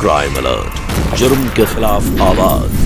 Crime alert, जुर्म के खिलाफ आवाज।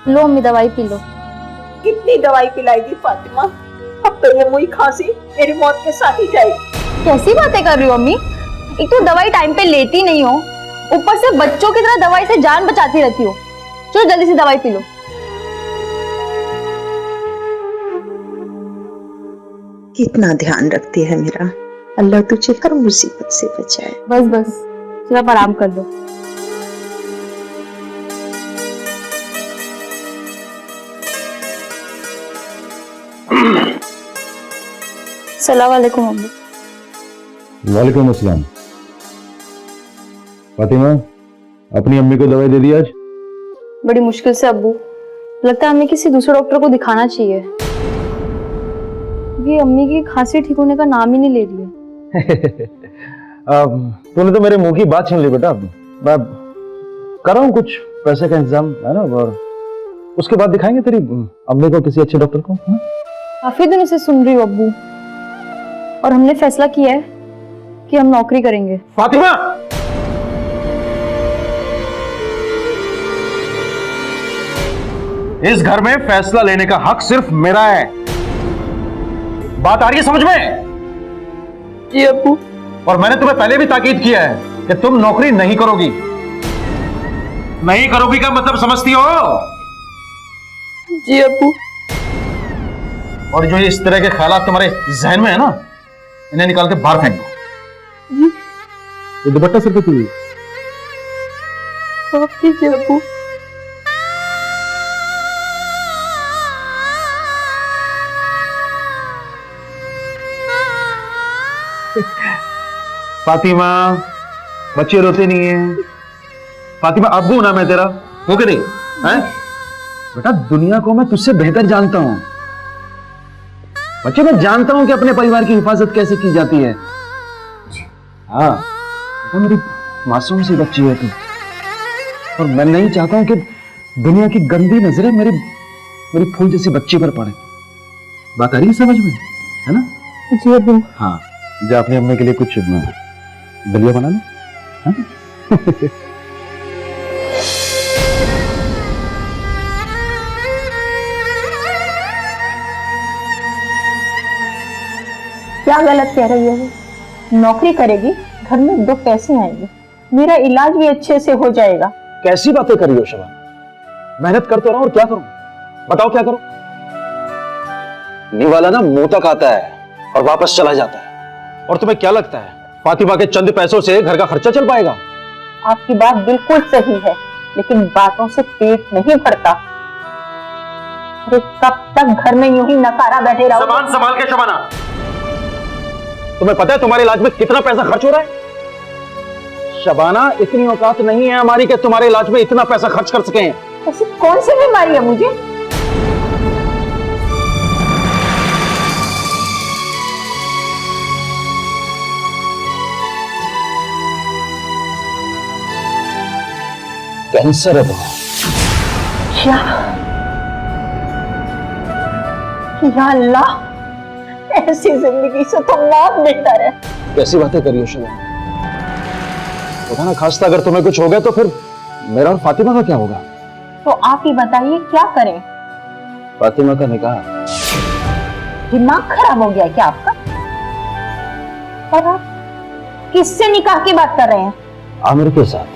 लो अम्मी दवाई पी लो। कितनी दवाई पिलाएगी फातिमा? अब तो ये मुई खांसी मेरी मौत के साथ ही जाएगी। कैसी बातें कर रही हो अम्मी? एक तो दवाई टाइम पे लेती नहीं हो, ऊपर से बच्चों की तरह दवाई से जान बचाती रहती हो। चलो जल्दी से दवाई पी लो। कितना ध्यान रखती है मेरा, अल्लाह तुझे हर मुसीबत से बचाए। बस बस चलो आप आराम कर लो। सलाम वालेकुम अम्मी। वालेकुम अस्सलाम। फातिमा, अपनी अम्मी को दवाई दे दी आज? बड़ी मुश्किल से अब्बू, लगता है हमें किसी दूसरे डॉक्टर को दिखाना चाहिए। ये अम्मी की खांसी ठीक होने का नाम ही नहीं ले रही है। तूने तो मेरे मुंह की बात छीन ली बेटा। मैं कर रहा हूँ कुछ पैसे का इंतजाम है ना, और उसके बाद दिखाएंगे तेरी अम्मी को किसी अच्छे डॉक्टर को। काफी दिनों से सुन रही हूँ अब्बू, और हमने फैसला किया है कि हम नौकरी करेंगे। फातिमा, इस घर में फैसला लेने का हक सिर्फ मेरा है। बात आ रही है समझ में? जी अब्बू। और मैंने तुम्हें पहले भी ताकीद किया है कि तुम नौकरी नहीं करोगी। नहीं करोगी का मतलब समझती हो? जी अब्बू। और जो इस तरह के ख्यालात तुम्हारे जहन में है ना, इन्हें निकाल के बाहर फेंक दो। ये दुपट्टा सिर पे क्यों? माफ कीजिए अब्बू। फातिमा, बच्चे रोते नहीं है। फातिमा, अब्बू ना मैं तेरा, हो के नहीं है? बेटा, दुनिया को मैं तुझसे बेहतर जानता हूं। बच्चे, मैं जानता हूं कि अपने परिवार की हिफाजत कैसे की जाती है। हाँ बेटा, मेरी मासूम सी बच्ची है तू, और मैं नहीं चाहता हूं कि दुनिया की गंदी नजरें मेरी फूल जैसी बच्ची पर पड़े। बात आ रही है समझ में, है ना? जी अब्बू। हाँ, जा अपनी अम्मी के लिए कुछ दलिया बना लो। हाँ? क्या गलत कह रही है वो? नौकरी करेगी, घर में दो पैसे आएंगे, मेरा इलाज भी अच्छे से हो जाएगा। कैसी बातें कर रही हो शबाना? मेहनत कर तो रहा हूं, और क्या करूं? बताओ क्या करूं? निवाला ना मुंह तक आता है और वापस चला जाता है। और तुम्हें क्या लगता है फातिमा के चंद पैसों से घर का खर्चा चल पाएगा? आपकी बात बिल्कुल सही है, लेकिन बातों से पेट नहीं भरता। अरे कब तक घर में यूं ही नकारा बैठे रहो? सामान संभाल के शबाना। तुम्हें पता है तुम्हारे इलाज में कितना पैसा खर्च हो रहा है? शबाना, इतनी औकात नहीं है हमारी कि तुम्हारे इलाज में इतना पैसा खर्च कर सके। ऐसी कौन सी बीमारी है मुझे कैंसर है तुम्हें। क्या? या अल्लाह, ऐसी जिंदगी से तो मौत बेहतर है। कैसी बातें करी हो शबा? पता ना, खास अगर तुम्हें कुछ हो गया तो फिर मेरा और फातिमा का क्या होगा? तो आप ही बताइए क्या करें? फातिमा का निकाह। दिमाग खराब हो गया क्या आपका? और आप किससे निकाह की बात कर रहे हैं? आमिर के साथ।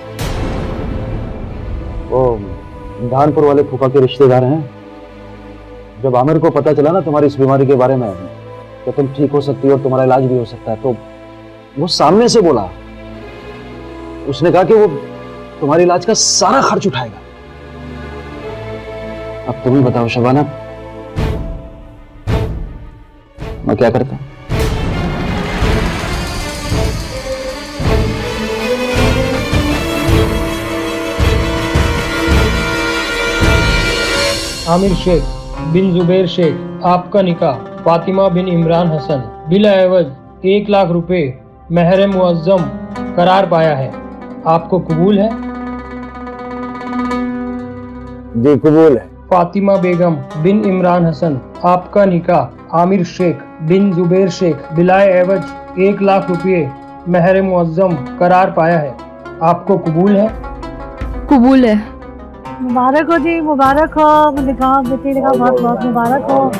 वो धानपुर वाले फूफा के रिश्तेदार हैं। जब आमिर को पता चला ना तुम्हारी इस बीमारी के बारे में, तो तुम ठीक हो सकती हो और तुम्हारा इलाज भी हो सकता है, तो वो सामने से बोला। उसने कहा कि वो तुम्हारे इलाज का सारा खर्च उठाएगा। अब तुम ही बताओ शबाना, मैं क्या करता? आमिर शेख बिन जुबैर शेख, आपका निकाह फातिमा बिन इमरान हसन बिला एवज 1 लाख रुपए महर मुअज्जम करार पाया है। आपको कबूल है? जी कबूल है। फातिमा बेगम बिन इमरान हसन, आपका निकाह आमिर शेख बिन जुबैर शेख बिला एवज 1 लाख रुपए महर मुअज्जम करार पाया है। आपको कबूल है? कबूल है। मुबारक हो जी, मुबारक हो। निकाह बेटी निकाह बहुत बहुत मुबारक हो।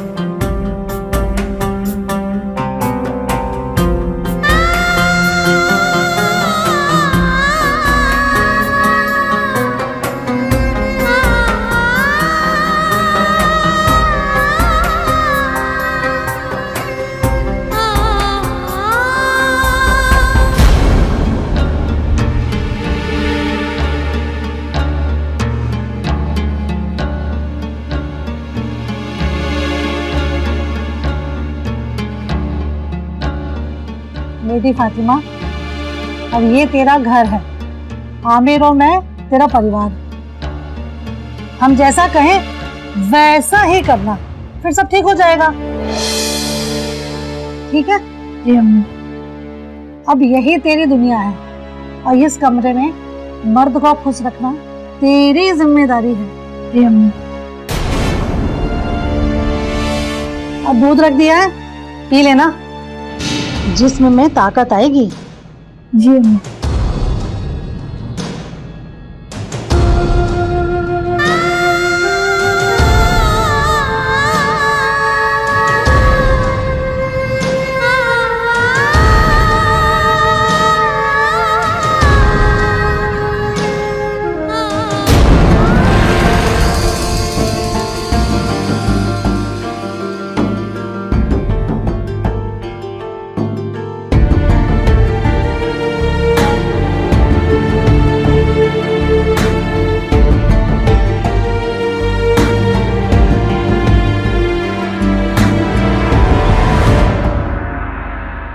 बेटी फातिमा, अब ये तेरा घर है। आमिर और मैं तेरा परिवार। हम जैसा कहें वैसा ही करना, फिर सब ठीक हो जाएगा। ठीक है? जी अम्मी। अब यही तेरी दुनिया है और इस कमरे में मर्द को खुश रखना तेरी जिम्मेदारी है। जी अम्मी। अब दूध रख दिया है, पी लेना, जिस्म में ताकत आएगी। जी अम्मी।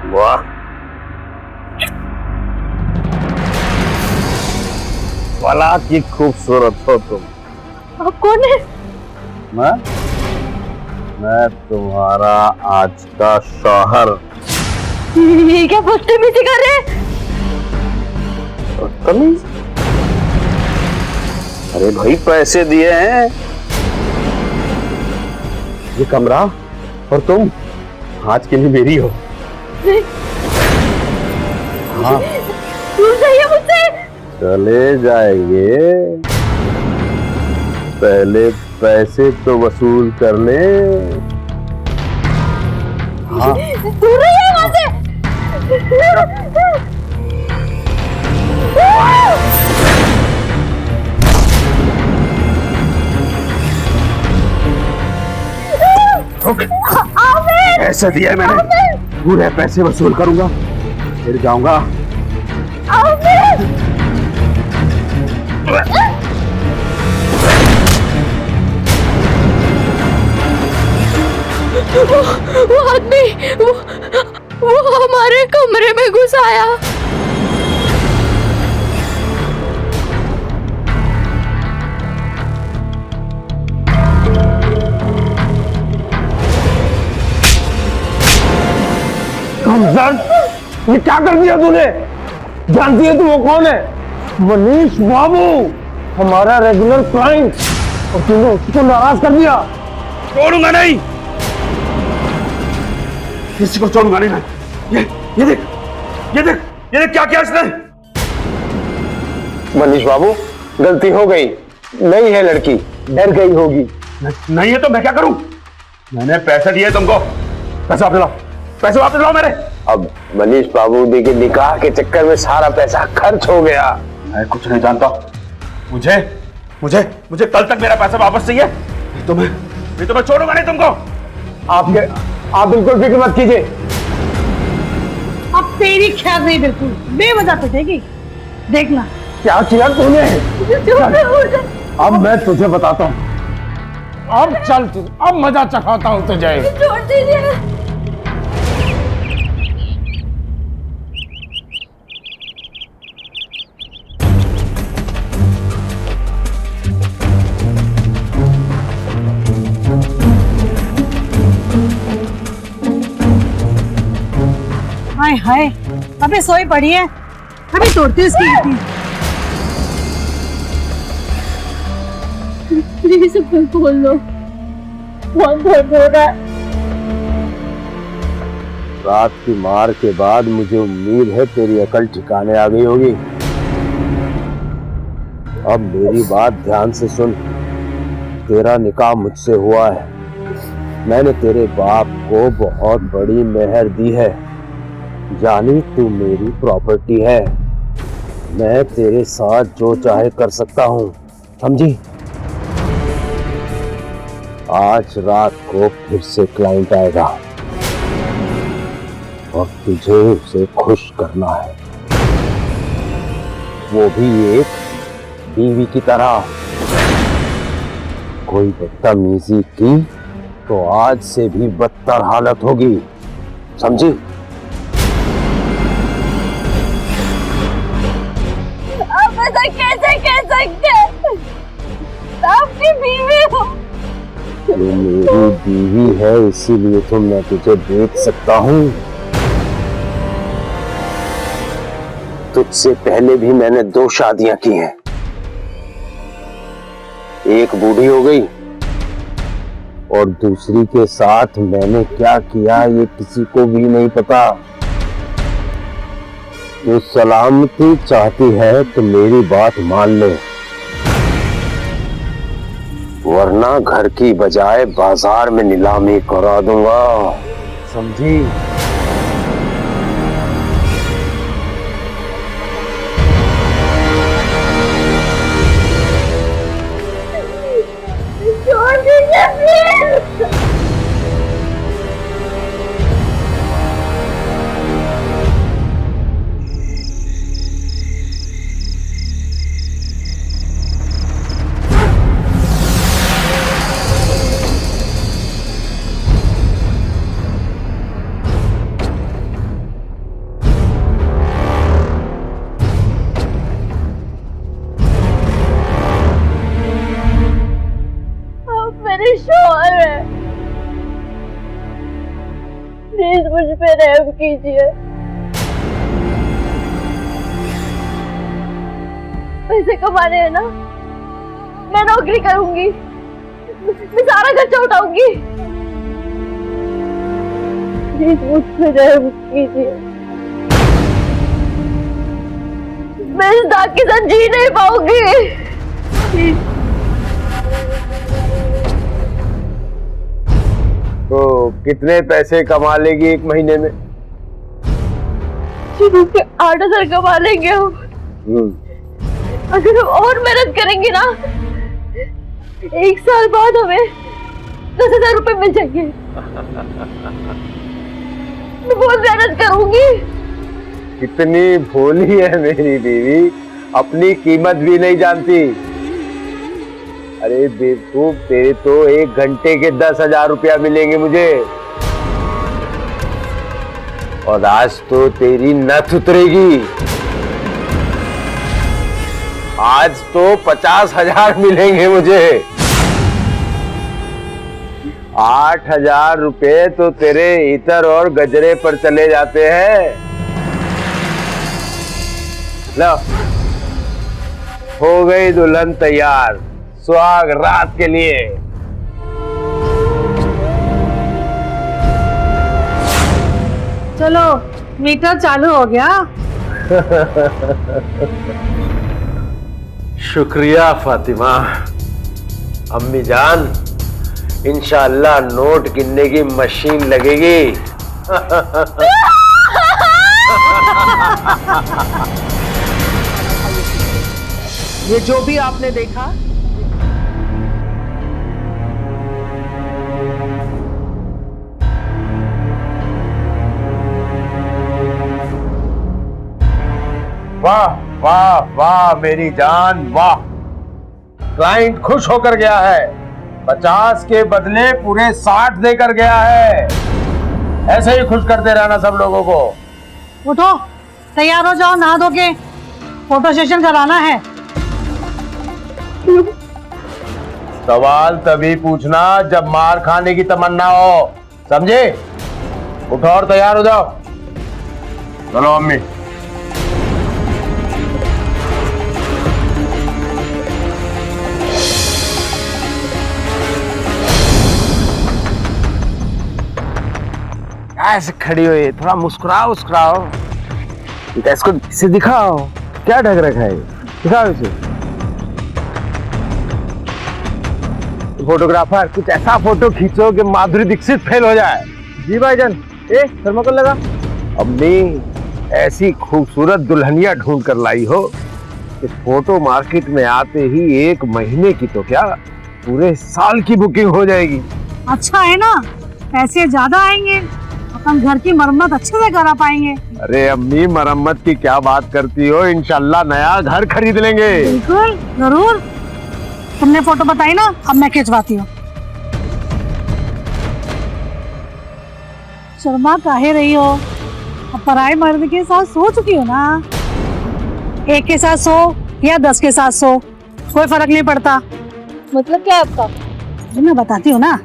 वाह, भला की खूबसूरत हो तुम। आप कौन है? मैं तुम्हारा आज का शौहर। ये क्या बदतमीजी कर रहे हैं? तमीज? अरे भाई, पैसे दिए हैं। ये कमरा और तुम आज के लिए मेरी हो। हाँ, दूर जाइए मुझसे। चले जाएंगे, पहले पैसे तो वसूल कर ले। हाँ, दूर रहिए वहां से। पैसे दिए मैंने, पूरे पैसे वसूल करूंगा, फिर जाऊंगा। वो आदमी वो हमारे कमरे में घुस आया। ये क्या कर दिया तूने? जानती है तू वो कौन है? मनीष बाबू। हमारा रेगुलर क्लाइंट, और तुमने उसको नाराज कर दिया। छोड़ूंगा नहीं, किसी को छोड़ूंगा नहीं मैं। ये देख, ये देख, ये देख क्या किया इसने। मनीष बाबू, गलती हो गई, नहीं है लड़की, डर गई होगी। नहीं है तो मैं क्या करूं? मैंने पैसे दिए तुमको, पैसे वापस लाओ, पैसे वापस लाओ मेरे। अब मनीष बाबू के निकाह के चक्कर में सारा पैसा खर्च हो गया। मैं कुछ नहीं जानता, मुझे मुझे मुझे कल तक मेरा पैसा वापस चाहिए, नहीं तो मैं छोड़ूंगा नहीं तुमको। आप बिल्कुल फिक्र मत कीजिए। अब तेरी खैर नहीं, बिल्कुल बेवजह पिटेगी, देखना। क्या किया तूने? अब मैं तुझे बताता हूँ। अब चल, अब मजा चखाता हूँ तुझे। छोड़ दीजिए। हाय हाय, अबे सोई पड़ी है, अभी तोड़ती हूँ इसकी गिट्टी। प्लीज खोल लो, बहुत दर्द हो रहा है। रात की मार के बाद मुझे उम्मीद है तेरी अकल ठिकाने आ गई होगी। अब मेरी बात ध्यान से सुन। तेरा निकाह मुझसे हुआ है। मैंने तेरे बाप को बहुत बड़ी मेहर दी है, यानी तू मेरी प्रॉपर्टी है। मैं तेरे साथ जो चाहे कर सकता हूँ, समझी? आज रात को फिर से क्लाइंट आएगा और तुझे उसे खुश करना है, वो भी एक बीवी की तरह। कोई बदतमीजी की तो आज से भी बदतर हालत होगी, समझी? आप ऐसा कैसे कह सकते हैं? आपकी बीवी हो। तू मेरी बीवी है, इसीलिए तो मैं तुझे देख सकता हूँ। तुझसे पहले भी मैंने 2 शादियां की हैं। एक बूढ़ी हो गई और दूसरी के साथ मैंने क्या किया ये किसी को भी नहीं पता। तू सलामती चाहती है तो मेरी बात मान ले, वरना घर की बजाय बाजार में नीलामी करा दूंगा, समझी? छोड़ दीजिए प्लीज। मेरे शौहर है, प्लीज मुझ पे रहम कीजिए। पैसे कमाने हैं ना, मैं नौकरी करूंगी, मैं सारा खर्चा उठाऊंगी, प्लीज मुझ पे रहम कीजिए। मैं इस दाग के साथ जी नहीं पाऊंगी, प्लीज। तो कितने पैसे कमा लेगी 1 महीने में? 8,000 कमा लेंगे हम। अगर हम और मेहनत करेंगे ना, 1 साल बाद हमें 10,000 रुपए मिल जाएंगे। मैं बहुत मेहनत करूंगी। कितनी भोली है मेरी बीवी, अपनी कीमत भी नहीं जानती। अरे बेवकूफ, तेरे तो 1 घंटे के 10,000 रुपया मिलेंगे मुझे, और आज तो तेरी नथ उतरेगी। आज तो 50,000 मिलेंगे मुझे। 8,000 रुपए तो तेरे इतर और गजरे पर चले जाते हैं। लो, हो गई दुल्हन तैयार सुहाग रात के लिए। चलो मीटर चालू हो गया। शुक्रिया फातिमा। अम्मी जान, इंशाअल्लाह नोट गिनने की मशीन लगेगी। ये जो भी आपने देखा वाह वाह वाह मेरी जान वाह। क्लाइंट खुश होकर गया है, 50 के बदले पूरे 60 देकर गया है। ऐसे ही खुश करते रहना सब लोगों को। उठो, तैयार हो जाओ, नहा धो के फोटो सेशन कराना है। सवाल तभी पूछना जब मार खाने की तमन्ना हो, समझे? उठो और तैयार हो जाओ। चलो अम्मी। ऐसे खड़ी हुई, थोड़ा मुस्कुराओ मुस्कुराओ। इसको इसे दिखाओ, क्या ढक रखा है, दिखाओ इसे। फोटोग्राफर कुछ ऐसा फोटो खींचो कि माधुरी दीक्षित फेल हो जाए। जी भाईजान, थर्माकोल लगा। अम्मी ऐसी खूबसूरत दुल्हनिया ढूंढ कर लाई हो कि फोटो मार्केट में आते ही 1 महीने की तो क्या पूरे साल की बुकिंग हो जाएगी। अच्छा है ना, पैसे ज्यादा आएंगे, अपन घर की मरम्मत अच्छे से करा पाएंगे। अरे अम्मी मरम्मत की क्या बात करती हो, इंशाल्लाह नया घर खरीद लेंगे। बिल्कुल जरूर। तुमने फोटो बताई ना, अब मैं खिंचवाती हूँ। शर्मा काहे रही हो, अब पराए मर्द के साथ सो चुकी हो ना। 1 के साथ सो या 10 के साथ सो, कोई फर्क नहीं पड़ता। मतलब क्या है आपका? मैं बताती हूँ ना।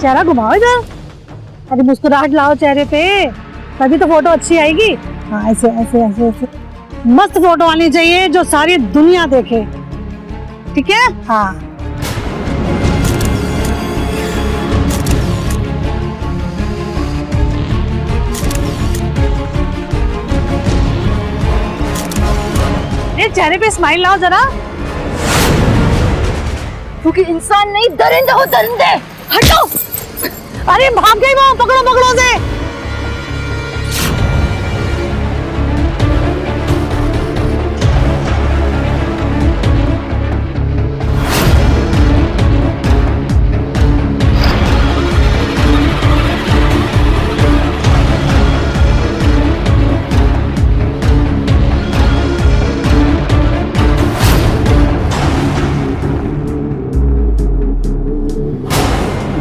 चेहरा घुमाओ इधर, अरे मुस्कुराहट लाओ चेहरे पे, तभी तो फोटो अच्छी आएगी। हाँ ऐसे ऐसे ऐसे ऐसे मस्त फोटो आनी चाहिए जो सारी दुनिया देखे, ठीक है? हाँ ये चेहरे पे स्माइल लाओ जरा। क्योंकि इंसान नहीं, दरिंदे हो दरिंदे। हटो। अरे भाग गई वो, पकड़ो पकड़ो से।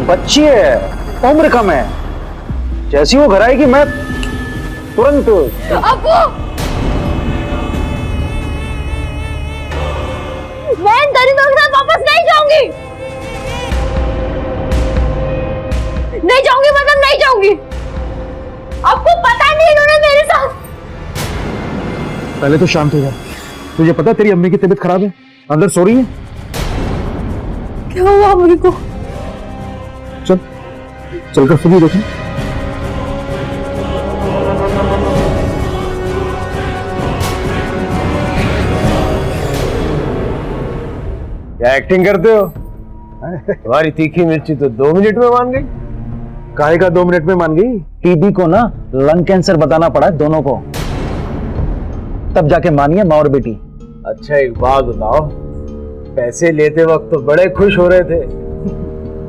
बच्ची है, उम्र कम है, जैसी वो घर आएगी मैं तुरंत। अब्बू, मैं दरिंदों के साथ वापस नहीं जाऊंगी। नहीं जाऊंगी मतलब नहीं जाऊंगी। आपको पता नहीं इन्होंने मेरे साथ। पहले तो शांत हो जा। तुझे पता तेरी अम्मी की तबीयत खराब है, अंदर सो रही है। क्या हुआ अम्मी को? चल चलकर फिर देखें। क्या एक्टिंग करते हो? तुम्हारी तीखी मिर्ची तो 2 मिनट में मान गई। काहे का 2 मिनट में मान गई? टीबी को ना लंग कैंसर बताना पड़ा है दोनों को, तब जाके मानिए माँ और बेटी। अच्छा एक बात बताओ, पैसे लेते वक्त तो बड़े खुश हो रहे थे,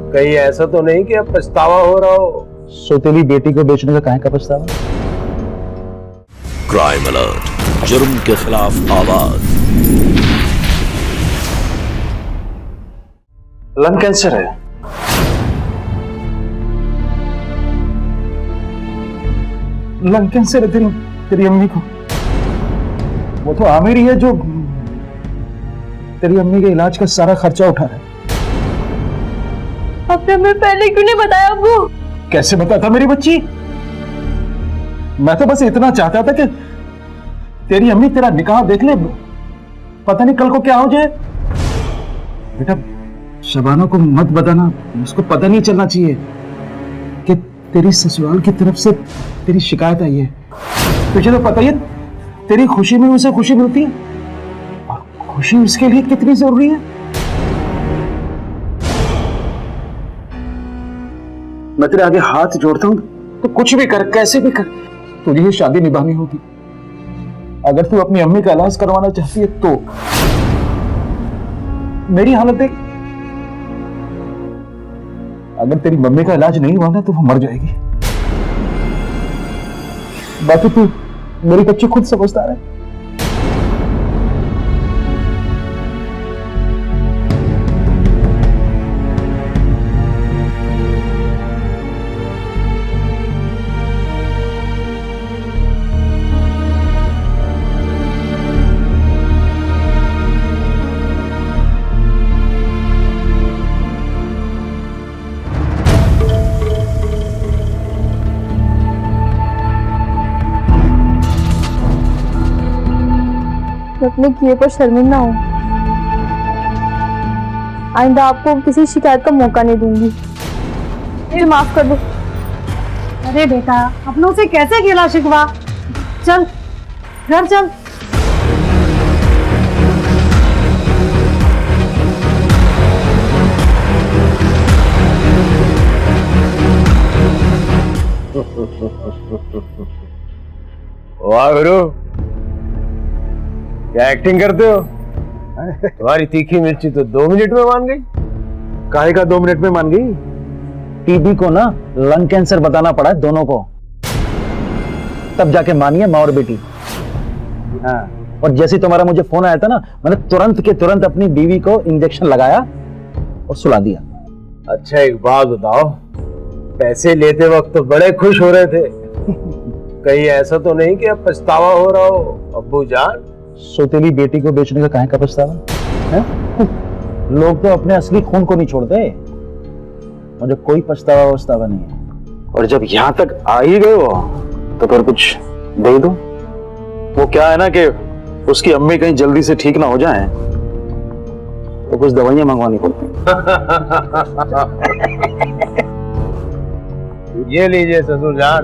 कहीं ऐसा तो नहीं कि अब पछतावा हो रहा हो? सोतेली बेटी को बेचने का काहे का पछतावा? क्राइम अलर्ट, जुर्म के खिलाफ आवाज। लंग कैंसर है। लंग कैंसर है तेरी अम्मी को। वो तो आमिर ही है जो तेरी अम्मी के इलाज का सारा खर्चा उठा रहा है। आपने हमें पहले क्यों नहीं बताया अब्बू? कैसे बताता मेरी बच्ची? मैं तो बस इतना चाहता था कि तेरी अम्मी तेरा निकाह देख ले, पता नहीं कल को क्या हो जाए। बेटा शबाना को मत बताना, उसको पता नहीं चलना चाहिए कि तेरी ससुराल की तरफ से तेरी शिकायत आई है। तुझे तो पता ही है तेरी खुशी में उसे खुशी मिलती है और खुशी उसके लिए कितनी जरूरी है। मैं तेरे आगे हाथ जोड़ता हूं, तो कुछ भी कर, कैसे भी कर, तुझे ये शादी निभानी होगी। अगर तू अपनी अम्मी का इलाज करवाना चाहती है तो मेरी हालत देख, अगर तेरी मम्मी का इलाज नहीं हुआ ना तो वो मर जाएगी। बाकी तू मेरी बच्ची खुद समझदार है। मैं अपने किए पर शर्मिंदा हूँ। आइंदा आपको किसी शिकायत का मौका नहीं दूंगी। मुझे माफ कर दो। अरे बेटा, अपनों से कैसे गिला शिकवा। चल घर चल। वाह गुरु, क्या एक्टिंग करते हो? तुम्हारी तीखी मिर्ची तो 2 मिनट में मान गई। काहे का 2 मिनट में मान गई? टीबी को ना लंग कैंसर बताना पड़ा है दोनों को, तब जाके मानिए माँ और बेटी। हाँ, और जैसे तुम्हारा मुझे फोन आया था ना, मैंने तुरंत के तुरंत अपनी बीवी को इंजेक्शन लगाया और सुला दिया। अच्छा एक बात बताओ, पैसे लेते वक्त तो बड़े खुश हो रहे थे, कहीं ऐसा तो नहीं कि अब पछतावा हो रहा हो अब्बू जान? सोतेली बेटी को बेचने का काहे का पछतावा है? लोग तो अपने असली खून को नहीं छोड़ते। मुझे कोई पछतावा नहीं है। और जब यहाँ तक आ ही गए हो तो फिर कुछ दे दो। वो क्या है ना कि उसकी अम्मी कहीं जल्दी से ठीक ना हो जाए तो कुछ दवाइयां मंगवानी पड़ती। ये लीजिए ससुर जान।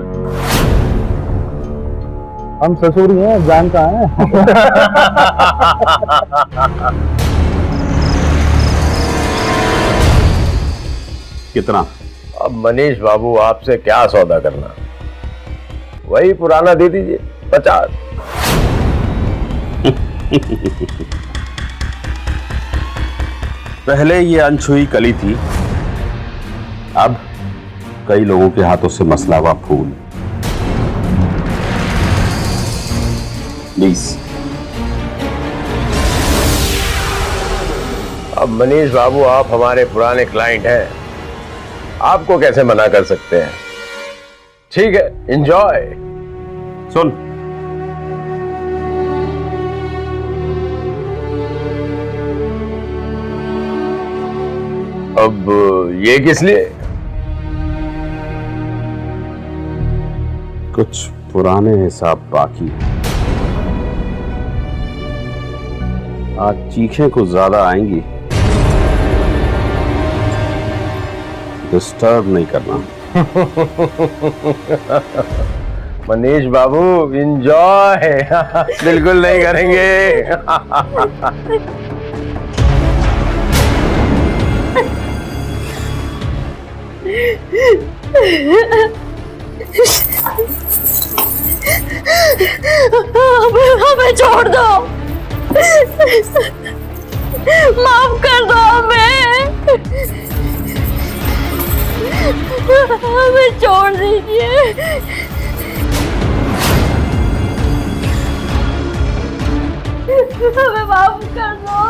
हम ससुर ही हैं, जान कहाँ है? कितना? अब मनीष बाबू आपसे क्या सौदा करना, वही पुराना दे दीजिए 50। पहले ये अनछुई कली थी, अब कई लोगों के हाथों से मसला हुआ फूल। 20। अब मनीष बाबू आप हमारे पुराने क्लाइंट हैं, आपको कैसे मना कर सकते हैं? ठीक है, एंजॉय। सुन, अब ये किस लिए? कुछ पुराने हिसाब बाकी है। आज चीखें कुछ ज्यादा आएंगी, डिस्टर्ब नहीं करना। मनीष बाबू एंजॉय। बिल्कुल नहीं करेंगे। हमें छोड़ दो, माफ कर दो हमें छोड़ दीजिए। हमें माफ कर दो,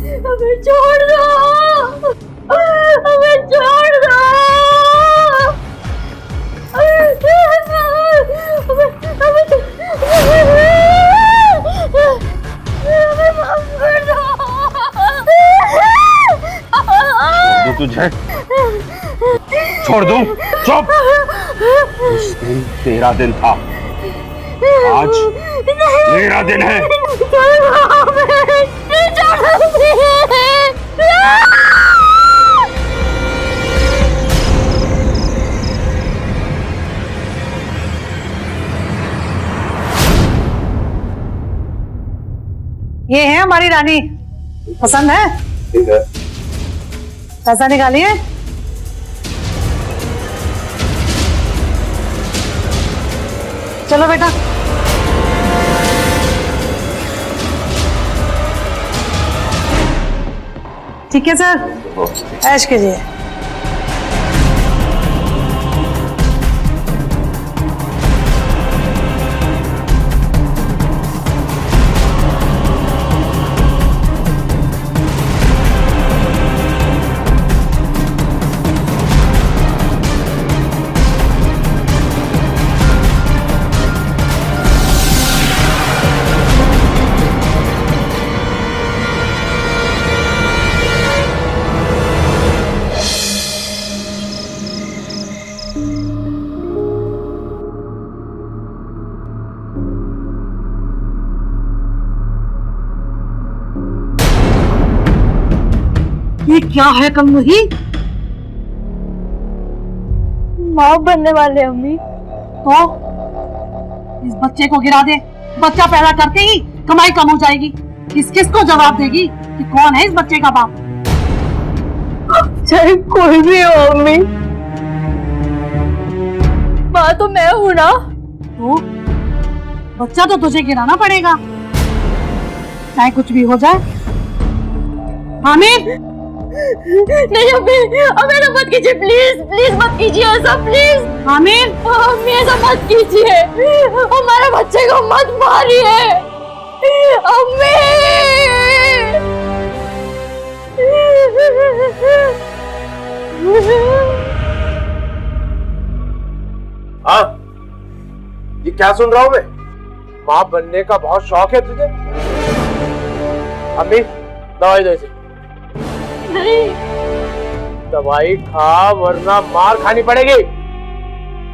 हमें छोड़ दो, हमें छोड़ दो। तुझे छोड़ दूं? चुप। उस दिन तेरा दिन था, आज मेरा दिन है। ये है हमारी रानी, पसंद है? ठीक है। पैसा निकालिए। चलो बेटा। ठीक है सर, ऐश कीजिए। ये क्या है कमनूही? माँ बनने वाले अम्मी। तो इस बच्चे को गिरा दे। बच्चा पैदा करते ही कमाई कम हो जाएगी। किस किस को जवाब देगी कि कौन है इस बच्चे का बाप? चाहे कोई भी हो अम्मी, माँ तो मैं हूँ ना। तो बच्चा तो तुझे गिराना पड़ेगा, चाहे कुछ भी हो जाए। आमिर, नहीं अम्मी, अम्मी ऐसा मत कीजिए, प्लीज प्लीज मत कीजिए ऐसा, प्लीज। आमिर, अम्मी ऐसा मत कीजिए, हमारे बच्चे को मत मारिए अम्मी। हाँ, ये क्या सुन रहा हूँ मैं? माँ बनने का बहुत शौक है तुझे? अम्मी दवाई दो इसे। नहीं, दवाई खा वरना मार खानी पड़ेगी।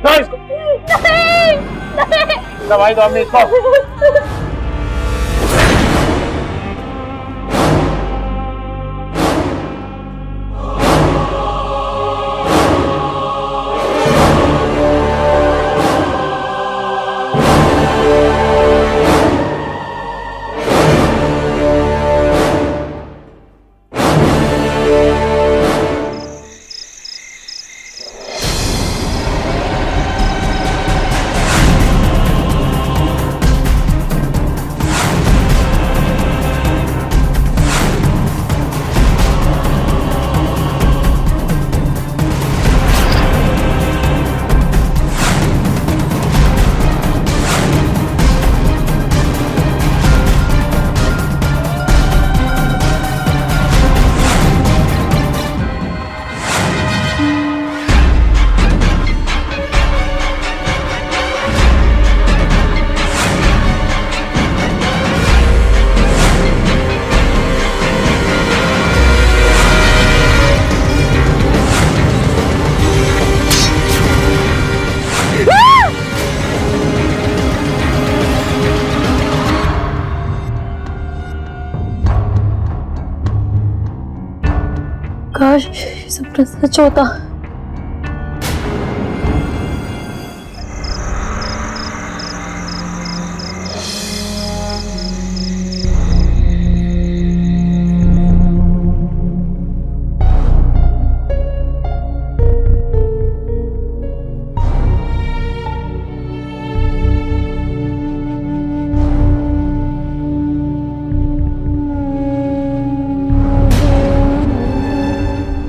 दो इसको। नहीं, नहीं। दवाई दो अम्मी इसको। काश ये सपना सच होता।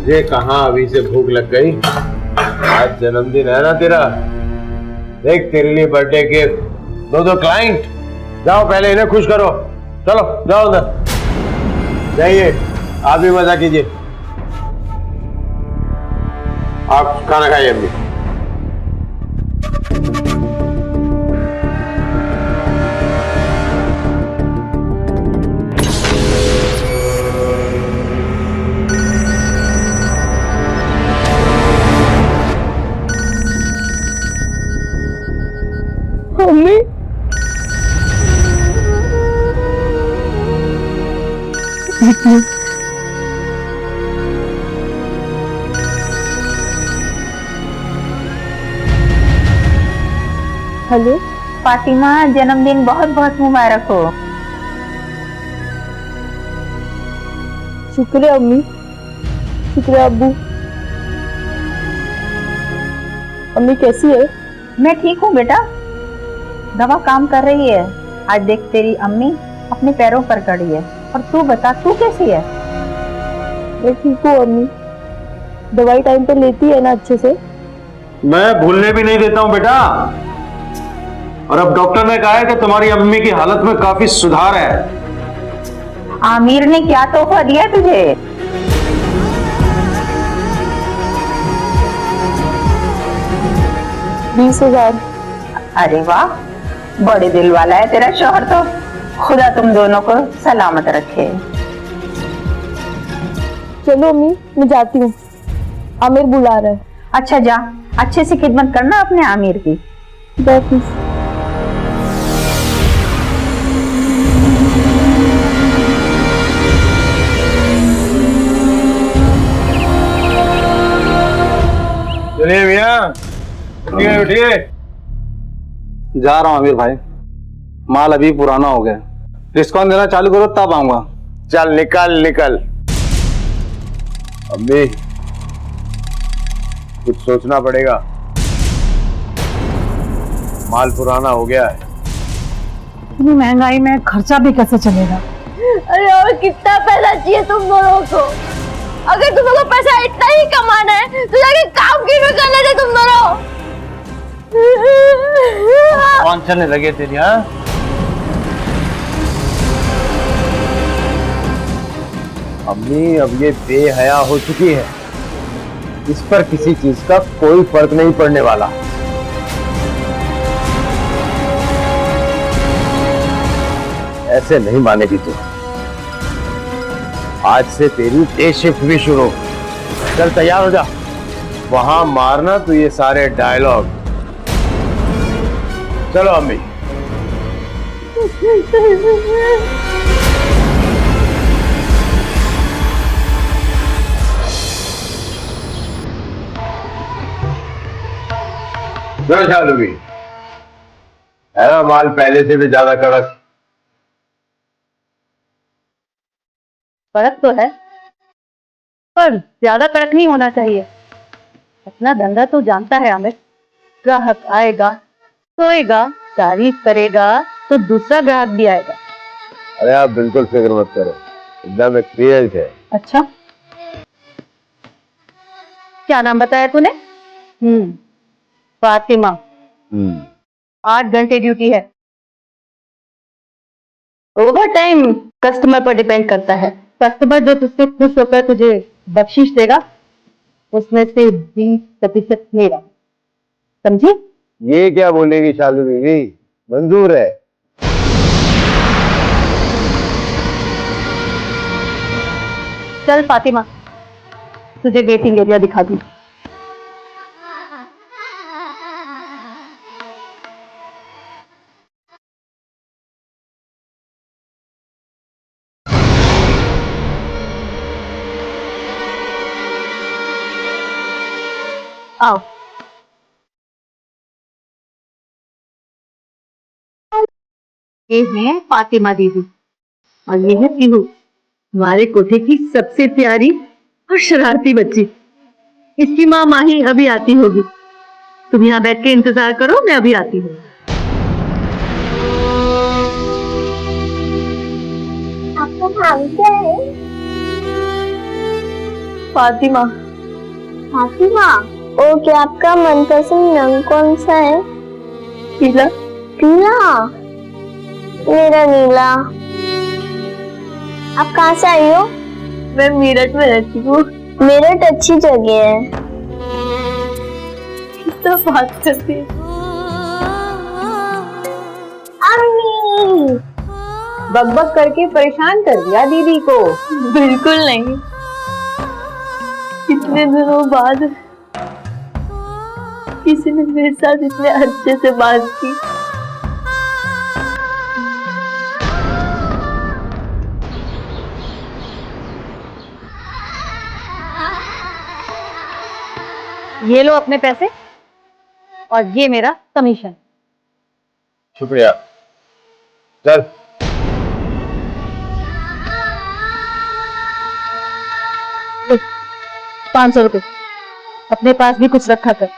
ये कहाँ अभी से भूख लग गई? आज जन्मदिन है ना तेरा, देख तेरे लिए बर्थडे के दो क्लाइंट। जाओ पहले इन्हें खुश करो, चलो जाओ अंदर जाइए, आप भी मजा कीजिए। आप खाना खाइए अम्मी। स्वीटली। हेलो फातिमा, जन्मदिन बहुत बहुत मुबारक हो। शुक्र है अम्मी, शुक्र है अब्बू। अम्मी कैसी है? मैं ठीक हूँ बेटा, दवा काम कर रही है। आज देख तेरी अम्मी अपने पैरों पर खड़ी है। और तू बता, तू कैसी है? मैं ठीक हूँ अम्मी, दवाई टाइम पे लेती है ना अच्छे से? मैं भूलने भी नहीं देता हूँ बेटा। और अब डॉक्टर ने कहा है कि तुम्हारी अम्मी की हालत में काफी सुधार है। आमिर ने क्या तोहफा दिया तुझे? 20,000। अरे वाह, बड़े दिल वाला है तेरा शौहर तो। खुदा तुम दोनों को सलामत रखे। चलो अम्मी, मैं जाती हूँ, आमिर बुला रहा है। अच्छा जा, अच्छे से खिदमत करना अपने आमिर की। वापिस। चलिए भैया, उठिए उठिए। जा रहा हूँ आमिर भाई, माल अभी पुराना हो गया। डिस्काउंट देना चालू करो तब आऊंगा। चल निकल निकल। अम्मी, कुछ सोचना पड़ेगा, माल पुराना हो गया है। इतनी महंगाई में खर्चा भी कैसे चलेगा? अरे और कितना पैसा चाहिए तुम दोनों को? अगर तुम लोगों को पैसा इतना ही कमाना है तो जाके काम क्यों नहीं कर लेते तुम दोनों? कौन चलने लगे तेरी? हाँ, अम्मी अब ये बेहया हो चुकी है, इस पर किसी चीज का कोई फर्क नहीं पड़ने वाला। ऐसे नहीं मानेगी तू। आज से तेरी डे शिफ्ट भी शुरू। चल तैयार हो जा, वहां मारना तू ये सारे डायलॉग। चलो अम्मी। शालू भी है ना, माल पहले से भी ज्यादा कड़क। फर्क तो है, पर ज्यादा कड़क नहीं होना चाहिए। अपना धंधा तो जानता है आमिर, ग्राहक आएगा, सोएगा, तारीफ करेगा तो दूसरा ग्राहक भी आएगा। अरे आप बिल्कुल फिक्र मत करो, एकदम एक्सपीरियंस है। अच्छा, क्या नाम बताया तूने? फातिमा। 8 घंटे ड्यूटी है। ओवर टाइम कस्टमर पर डिपेंड करता है। कस्टमर जो तुझसे खुश होकर तुझे बख्शीश देगा, उसमें से 20% मेरा, समझी? ये क्या बोलेगी शालू बीवी, मंजूर है। चल फातिमा, तुझे वेटिंग एरिया दिखा दूं। आओ। ये है फातिमा दीदी और ये है पीहू, हमारे कोठे की सबसे प्यारी और शरारती बच्ची। इसकी माँ माही अभी आती होगी, तुम यहाँ बैठ के इंतजार करो, मैं अभी आती हूँ। आपका नाम क्या है? फातिमा। फातिमा, ओके, आपका मनपसंद रंग कौन सा है? पीला। पीला? मेरा नीला। आप कहाँ से आई हो? मैं मेरठ में रहती हूँ। मेरठ अच्छी जगह है। किस तरह बात करती है? अम्मी, बकबक करके परेशान कर दिया दीदी को। बिल्कुल नहीं, इतने दिनों बाद किसी ने मेरे साथ इतने अच्छे से बात की। ये लो अपने पैसे और ये मेरा कमीशन। शुक्रिया। चल। लो, 500 रुपए। अपने पास भी कुछ रखा कर।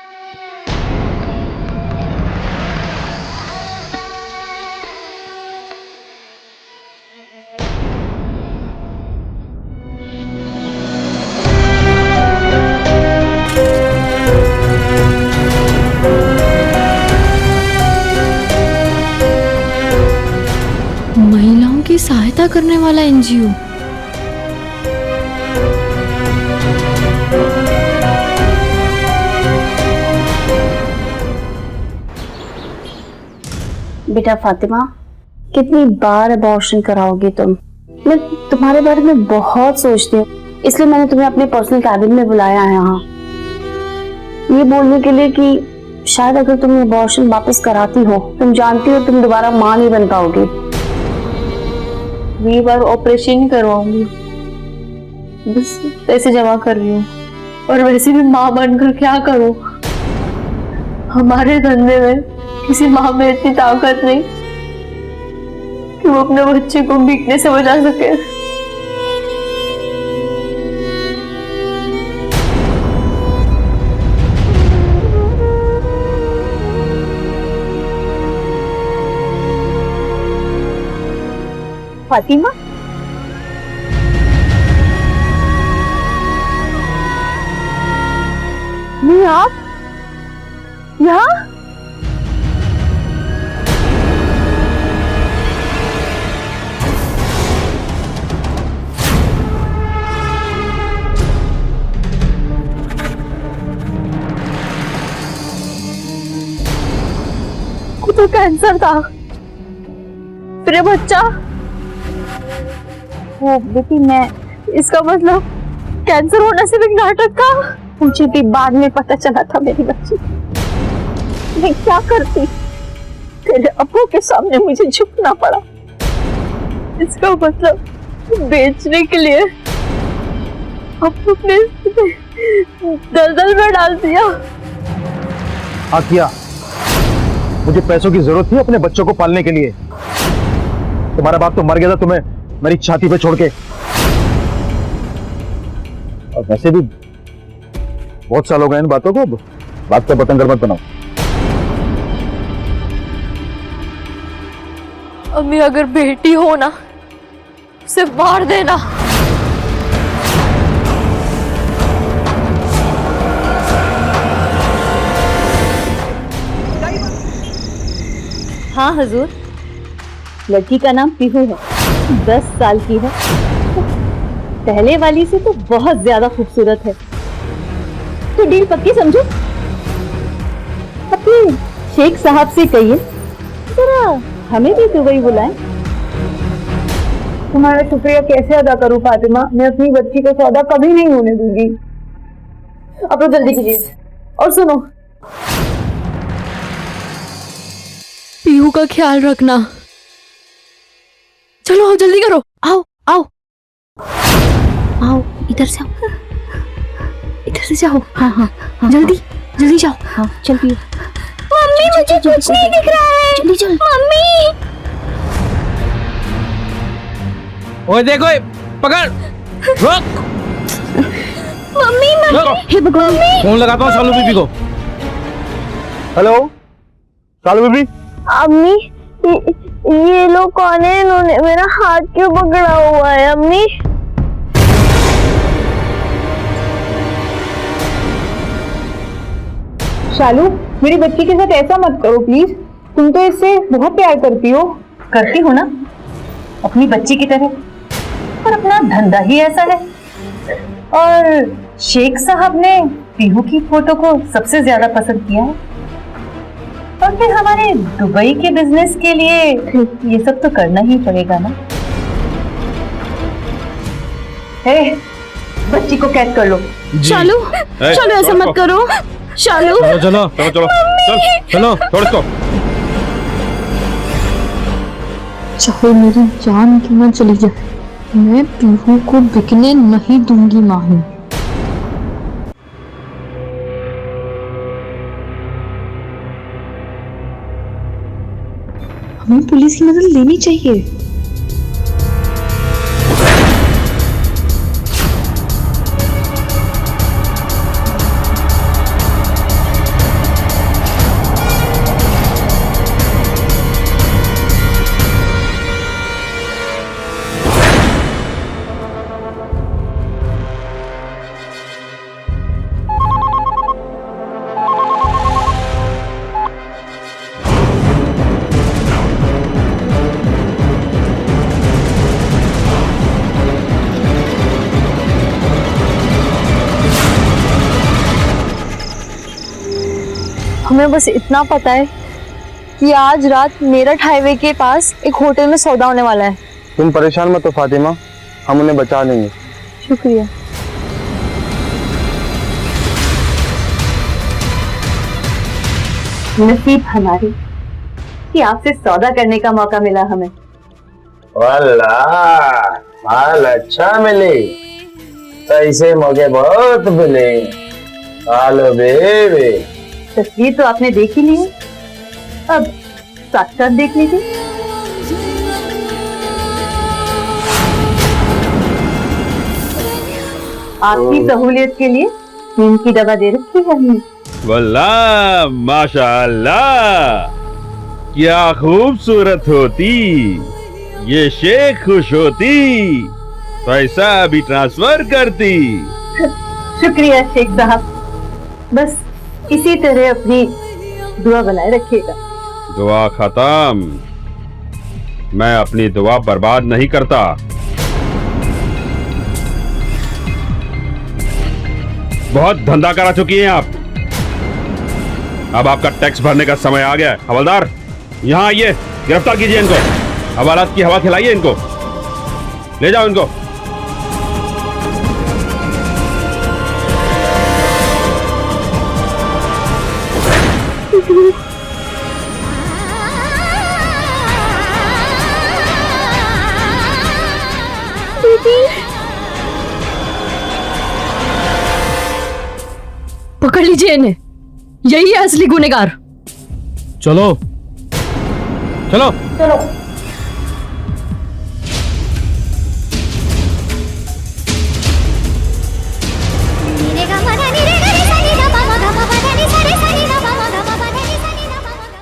महिलाओं की सहायता करने वाला एनजीओ। बेटा फातिमा, कितनी बार अबॉर्शन कराओगी तुम? मैं तुम्हारे बारे में बहुत सोचती हूँ, इसलिए मैंने तुम्हें अपने पर्सनल कैबिन में बुलाया है यहाँ, ये बोलने के लिए कि शायद अगर तुम अबॉर्शन वापस कराती हो, तुम जानती हो तुम दोबारा माँ नहीं बन पाओगी। ये बार ऑपरेशन करवाऊंगी, बस पैसे जमा कर रही हूँ, और वैसे भी माँ बनकर क्या करूँ? हमारे धंधे में किसी माँ में इतनी ताकत नहीं कि वो अपने बच्चे को बिकने से बचा सके। फातिमा, नहीं आप यहाँ? तो कैंसर था, फिर बच्चा। वो बेटी, मैं इसका मतलब कैंसर होना सिर्फ एक नाटक था? मुझे भी बाद में पता चला था मेरी बच्ची। मैं क्या करती? तेरे अब्बू के सामने मुझे झुकना पड़ा। इसका मतलब बेचने के लिए अब्बू ने दलदल में डाल दिया। हाँ किया, मुझे पैसों की जरूरत थी अपने बच्चों को पालने के लिए। तुम्हारा बाप तो मर गया था तुम्हें मेरी छाती पे छोड़ के। और वैसे भी बहुत साल हो गए इन बातों को, बात का पतंगर मत बनाओ। अम्मी, अगर बेटी हो ना, उसे मार देना। हाँ हुजूर, लड़की का नाम पीहू है, 10 साल की है। पहले वाली से तो बहुत ज्यादा खूबसूरत है, तो डील पक्की समझो। अपने शेख साहब से कहिए जरा हमें भी दुबई बुलाएं। तुम्हारा शुक्रिया कैसे अदा करूं फातिमा? मैं अपनी बच्ची का सौदा कभी नहीं होने दूंगी। अब तो जल्दी कीजिए। और सुनो, पीहू का ख्याल रखना। चलो आओ, जल्दी करो। आओ आओ आओ, इधर से आओ, इधर से जाओ। हाँ हाँ, जल्दी जल्दी जाओ। हाँ जल्दी। मम्मी, मुझे कुछ नहीं दिख रहा है। जल्दी चल मम्मी। ओए देखो, पकड़, रोक। मम्मी हे भगवान, फोन लगाता हूँ शालू बीबी को। हेलो शालू बीबी। अम्मी, ये लोग कौन है? इन्होंने मेरा हाथ क्यों पकड़ा हुआ है? अम्मी, शालू, मेरी बच्ची के साथ ऐसा मत करो प्लीज। तुम तो इससे बहुत प्यार करती हो। करती हो ना, अपनी बच्ची की तरह, पर अपना धंधा ही ऐसा है। और शेख साहब ने पीहू की फोटो को सबसे ज्यादा पसंद किया है, और फिर हमारे दुबई के बिजनेस के लिए ये सब तो करना ही पड़ेगा ना। बच्ची को कैद कर लो। शालू, शालू ऐसा मत करो। शालू, चलो चलो चलो चलो चलो, छोड़ इसको। चाहे मेरी जान क्यों न चली जाए, मैं पीहू को बिकने नहीं दूंगी माही। हमें पुलिस की मदद लेनी चाहिए। हमें बस इतना पता है कि आज रात मेरठ हाईवे के पास एक होटल में सौदा होने वाला है। तुम परेशान मत हो फातिमा, हम उन्हें बचा लेंगे। शुक्रिया। नसीब हमारी कि आपसे सौदा करने का मौका मिला हमें। वाला माल अच्छा मिले, ऐसे मौके बहुत मिले। आलो बेबी, तस्वीर तो आपने देख ही ली है, अब साक्षात देख लीजिए। आपकी सहूलियत के लिए नींद की दवा दे रखी है हमने। वल्लाह माशाअल्लाह, क्या खूबसूरत होती, ये शेख खुश होती, पैसा भी ट्रांसफर करती। शुक्रिया शेख साहब, बस इसी तरह अपनी दुआ बनाए रखिएगा। दुआ खत्म, मैं अपनी दुआ बर्बाद नहीं करता। बहुत धंधा करा चुकी हैं आप, अब आपका टैक्स भरने का समय आ गया है। हवलदार, यहाँ आइए, गिरफ्तार कीजिए इनको, हवालात की हवा खिलाइए इनको, ले जाओ इनको। पकड़ लीजिए इन्हें, यही है असली गुनहगार। चलो चलो चलो।